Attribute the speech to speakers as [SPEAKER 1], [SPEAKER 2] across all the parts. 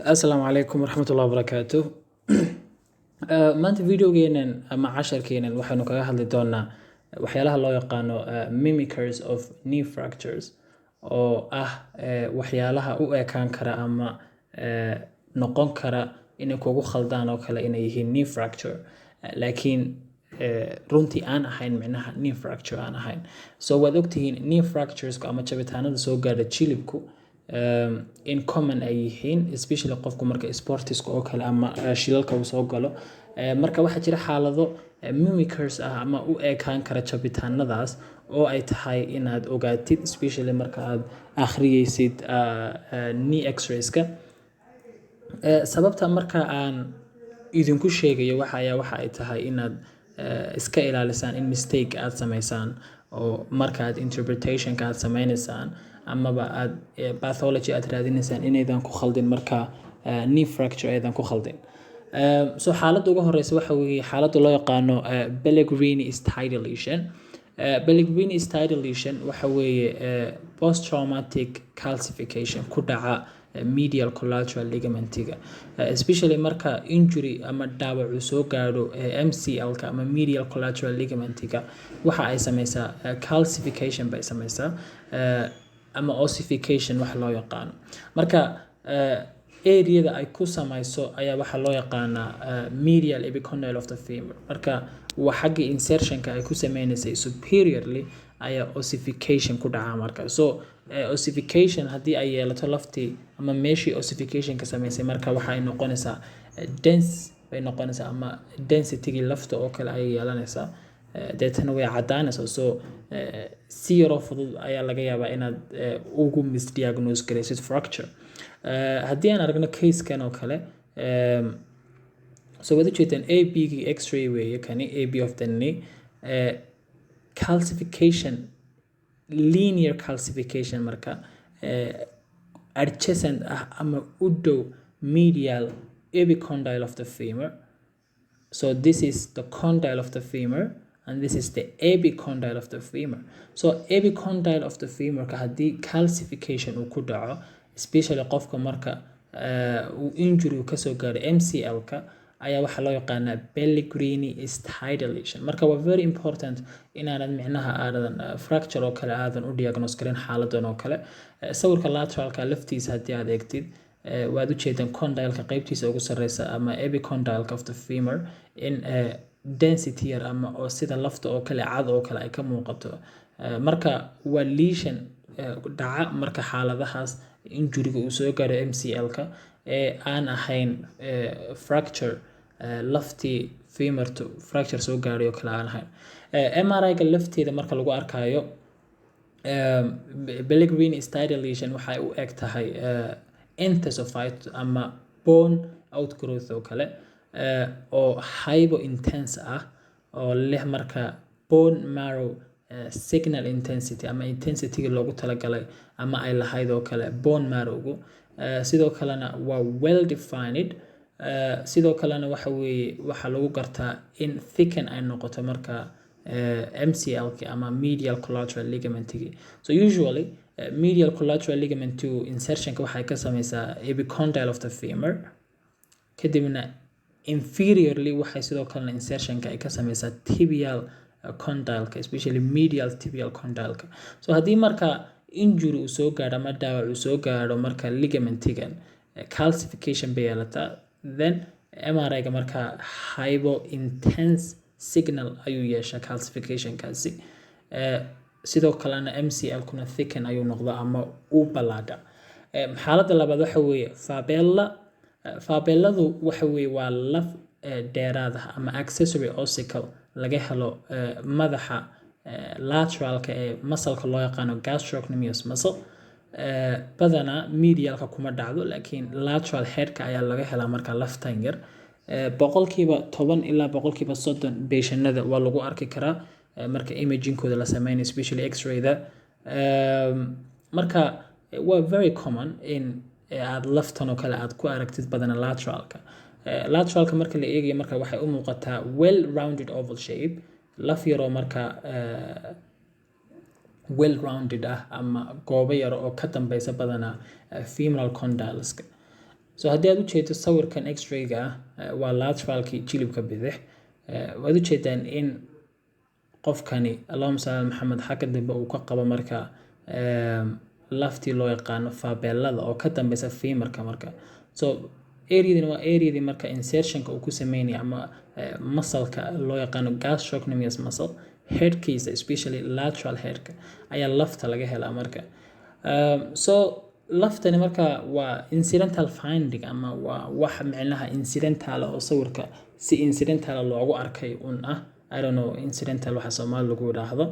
[SPEAKER 1] السلام عليكم ورحمة الله وبركاته. maanta videogeenan ama casharkeenan waxaynu kaga hadli doonaa waxyaalaha loo yaqaano mimickers of knee fractures oo ah waxyaalaha u ekaan kara ama noqon kara inay kugu khaldaan oo kale inay yihiin knee fracture laakiin runtii aan ahayn micnaha knee fracture aan ahayn. So waad ogtihiin knee fractures ama jabitaanada soo gaadha jilibku in common ay yihiin especially qofku marka sportiska oo kale ama shilalka uu soo galo marka waxaa jira xaalado mimickers ah ama u ekaan kara jabitaanadaas oo ay tahay inaad ogaatid especially marka aad akhriyeysid knee x-rayska. Sababta marka aan idinku sheegayo waxa ay tahay inaad iska ilaalisaan in mistake aad sameysaan oo marka aad interpretationka aad sameynaysaan amaba aad pathology aad raadinaysaan inaydan ku khaldin marka knee fracture aydan ku khaldin. So xaaladda ugu horeysa waxa weeye xaaladda loo yaqaano Pellegrini-Steida Lesion. Pellegrini-Steida Lesion waxa weeye post traumatic calcification ku dhaca medial collateral ligamentiga especially marka injury ama dhaawac uu soo gaadho MCL-ka ama medial collateral ligamentiga waxa ay sameysaa calcification bay sameysaa ama ossification wax loo yaqaano. Marka area-da ay ku sameyso ayaa waxa loo yaqaanaa medial epicondyle of the femur. Marka waa xagga insertionka ay ku sameynaysay superiorly ayaa ossification ku dhaca marka. So ossification haddii ay yeelato laftii ama meeshii ossification ka sameysay marka waxa ay noqonaysaa dense bay noqonaysaa ama density-gii lafta oo kale ay yeelanaysaa deetana way cadaanaysaa. So si yaroo fudud ayaa laga yaabaa inaad ugu misdiagnose garaysid fracture. Haddii aan aragno case-kan oo kale so wada jeedaan AB-gii x-ray weeye kani AB of the knee calcification linear calcification marka adjacent ah ama u dhow medial epicondyle of the femur. So this is the condyle of the femur and this is the epicondyle of the femur. So epicondyle of the femur ka haddii calcification uu ku dhaco especially qofka marka uu injury uu kasoo gaadho MCL-ka ayaa waxaa loo yaqaanaa Pellegrini-Steida Lesion. Marka waa very important inaanad micnaha aadan fracture oo kale aadan u diagnose garin xaaladan oo kale. Sawirka lateralka laftiisa haddii aad eegtid waad u jeedaan condyle-ka qaybtiisa ugu sarreysa ama epicondyle of the femur in density yar ama oo sida lafta oo kale cad oo kale ay ka muuqato. Marka waa lesion dhaca marka xaaladahaas injury-ga uu soo gaadho MCL-ka aan ahayn fracture laftii femurtu fracture soo gaadhay oo kale aan ahayn. MRI-ga lafteeda marka lagu arkayo Pellegrini-Steida Lesion waxay u eg tahay intensophyte ama bone outgrowth oo kale oo hypo intense ah oo leh marka bone marrow signal intensity ama intensity loogu talagalay ama ay lahayd oo kale bone marrow-gu sidoo kalena waa well defined sidoo kalena waxa weeye waxa lagu gartaa in thicken ay noqoto marka MCL-ki ama medial collateral ligament-gi. So usually medial collateral ligament insertion-ka waxay ka sameysaa epicondyle of the femur kadibna inferiorly waxay sidoo kalena insertion-ka ay ka sameysaa tibial condyle-ka especially medial tibial condyle-ka. So haddii marka injury uu soo gaadho ama dhaawac uu soo gaadho marka ligamentigan calcification bay yeelataa then MRI-ga marka hypo intense signal ayuu yeeshaa calcification-kaasi sidoo kalena MCL-kuna thicken ayuu noqdaa ama uu ballaadha. Xaaladda labaad waxa weeye Fabella. Fabelladu waxa weeye waa laf dheeraad ah ama accessory ossicle laga helo madaxa lateralka ee muscle-ka loo yaqaano gastrocnemius muscle. Badanaa medial-ka kuma dhacdo laakiin lateral head-ka ayaa laga helaa marka laftan yar. Boqolkiiba 10 ilaa boqolkiiba 30 patientnada waa lagu arki karaa marka imaging-kooda la sameynayo especially x-ray-da. Marka waa very common in aad laftan oo kale aad ku aragtid badana lateralka. Lateralka marka la eegayo marka waxay u muuqataa well rounded oval shape laf yaroo marka well rounded ah ama goobo yar oo ka dambeysa badana femoral condyleska. so haddii aad u jeedo sawirkan x-ray-ga waa lateralkii jilibka bidix waad u jeedaan in qofkani allahumma salli ala maxamed xagga dambe uu ka qabo marka laftii loo yaqaano fabellada oo ka dambeysa femurka marka so areadan waa areadii marka insertionka uu ku sameynay ama muscle-ka loo yaqaano gastrocnemius muscle headkiisa especially lateral headka ayaa lafta laga helaa marka so laftani marka waa incidental finding ama waa wax micnaha incidental oo sawirka si incidental loogu arkay I don't know incidental waxa Soomaali lagu yiraahdo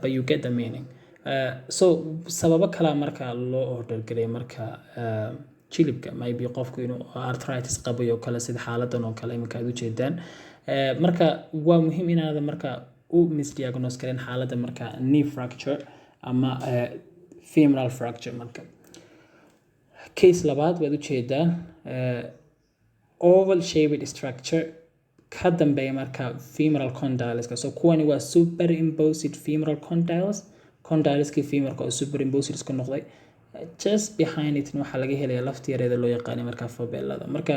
[SPEAKER 1] but you get the meaning so sababo kala marka loo order galay marka jilibka maybe qofku inuu arthritis qabo iyo kala sida xaaladan oo kale imika aad u jeedaan marka waa muhiim inaad marka u misdiagnose karin xaaladda marka knee fracture ama femoral fracture marka case labaad waad u jeedaan oval shaped structure ka dambeeya marka femoral condyles so kuwani waa superimposed femoral condyleski femurka oo superimposed isku noqday just behind it waxa laga helaya lafta yareeda loo yaqaan marka fabellada marka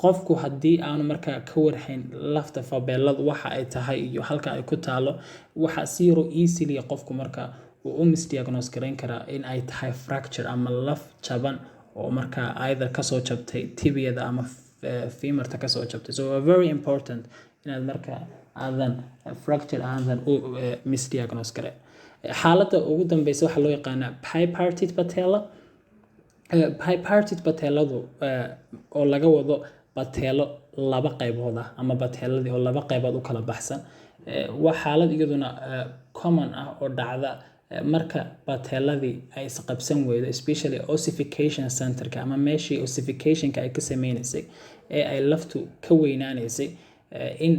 [SPEAKER 1] qofku hadii aanu marka ka warhayn lafta fabellada waxa ay tahay iyo halka ay ku taalo waxa siiro easily qofku marka uu u misdiagnose gareyn karaa in ay tahay fracture ama laf jaban oo marka either ka soo jabtay tibiada ama femurta ka soo jabtay so very important inaad marka aadan fracture aadan u misdiagnose gareyn xaaladda ugu dambeysa waxa loo yaqaan bipartite patella bipartite patelladu oo laga wado patello laba qaybood ah ama patelladii oo laba qaybood u kala baxsan waa xaalad iyaduna common ah oo dhacda marka patelladii ay isqabsan weydo especially ossification centerka ama meeshii ossificationka ay ka sameynaysay ee ay laftu ka weynaanaysay in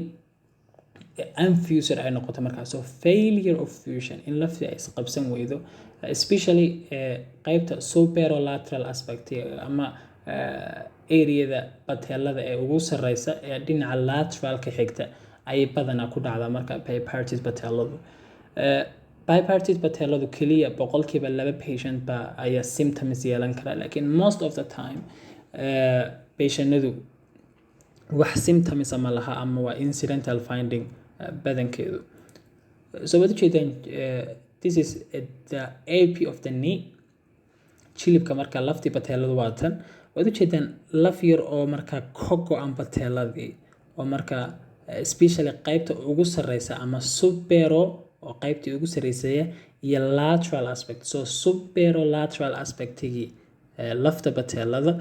[SPEAKER 1] unfused ay noqoto markaa so failure of fusion in laftii ay isqabsan weydo especially qaybta superolateral aspect ama areada patellada ee ugu sareysa ee dhinaca lateralka xigta ay badanaa ku dhacdaa marka bipartite patelladu bipartite patelladu kaliya boqolkiiba 2 patient ba ayaa symptoms yeelan kara laakiin most of the time patientadu wax symptoms ama laha ama waa incidental finding badankeedu so what you then this is the AP of the knee jilibka marka lafti patelladu waa tan waad u jeedaan laf yar oo marka ka go'an patelladii oo marka especially qaybta ugu sareysa ama supero oo qaybtii ugu sareysay iyo lateral aspect so superolateral aspectigi lafta patellada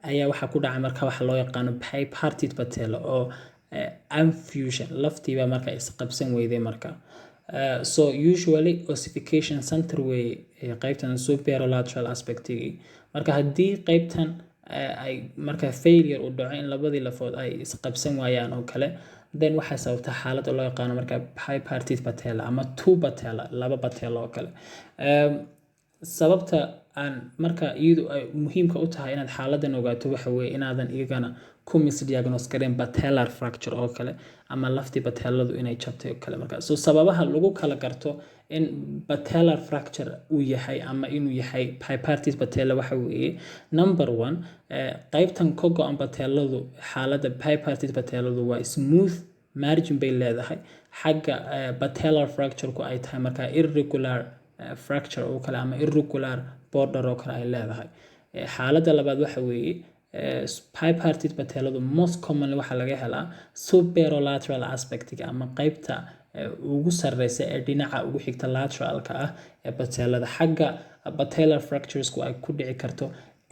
[SPEAKER 1] ayaa waxa ku dhacay marka waxa loo yaqaan bipartite patella oo unfusion laftiiba marka isqabsan weyday marka so usually ossification center way qaybtan superolateral aspectigi marka hadii qaybtan ay marka failure u dhaco in labadii lafood ay isqabsan waayaan oo kale then waxa sababta xaalad loo yaqaan marka bipartite patella ama two patella laba patella oo kale sababta aan marka iyadu ay muhiimka u tahay inaad xaaladan ogaato waxa weeye inaadan iyagana ku misdiagnose gareyn patellar fracture oo kale ama lafti patelladu inay jabtay oo kale marka so sababaha lagu kala garto in patellar fracture uu yahay ama inuu yahay bipartite patella waxa weeye number 1 qaybtan ka go'an patelladu xaaladda bipartite patelladu waa smooth margin bay leedahay xagga patellar fracture-ku ay tahay marka irregular fracture oo kale ama irregular border oo kale ay leedahay xaaladda labaad waxa weeye bipartite patelladu most commonly waxa laga helaa superolateral aspect ama qaybta ugu sareysa ee dhinaca ugu xigta lateralka ah ee patellada xagga patellar fractures-ku ay ku dhici karto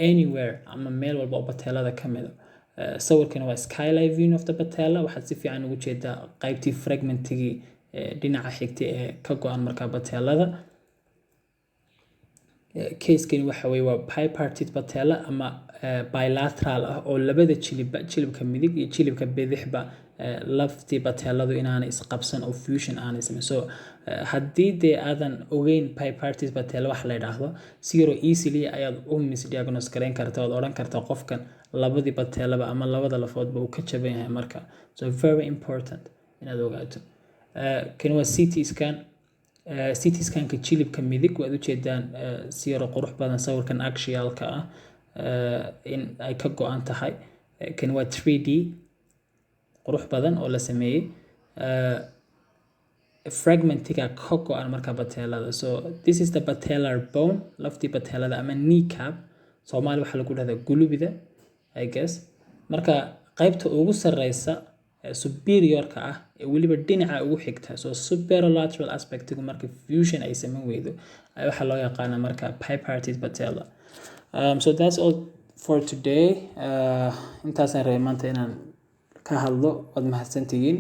[SPEAKER 1] anywhere ama meel walba oo patellada ka mid ah sawirkan waa SKYLINE view of the patella waxaad si fiican ugu jeedaa qaybtii fragmentigii dhinaca xigtay ee ka go'an marka patellada case-kani waxa weeye waa bipartite patella ama bilateral ah oo labada jilibka midig iyo jilibka bidixba lafti patelladu inaanay isqabsan oo fusion aanay sameyn so haddii dee aadan ogeyn bipartite patella wax la yidhaahdo zero easily ayaad u misdiagnose gareyn kartaa ood odhan kartaa qofkan labadii patellaba ama labada lafoodba uu ka jaban yahay marka so very important inaad ogaato kani waa CT scanka jilibka midig waad u jeedaan si yaro qurux badan sawirkan axialka ah in ay ka go'an tahay. Kan waa 3D qurux badan oo la sameeyey. Fragmentiga ka go'an marka patellada. So this is the patellar bone, laftii patellada ama kneecap. Soomaali waxaa lagu dhahdaa gulubida, I guess. Marka qaybta ugu sarreysa superior-ka ah ee weliba dhinaca ugu xigta, so superolateral aspect-igu marka fusion ay sameyn weydo waxaa loo yaqaanaa marka Bipartite Patella. So that's all for today. Intaasaan rabay maanta inaan ka hadlo. Waad mahadsantihiin.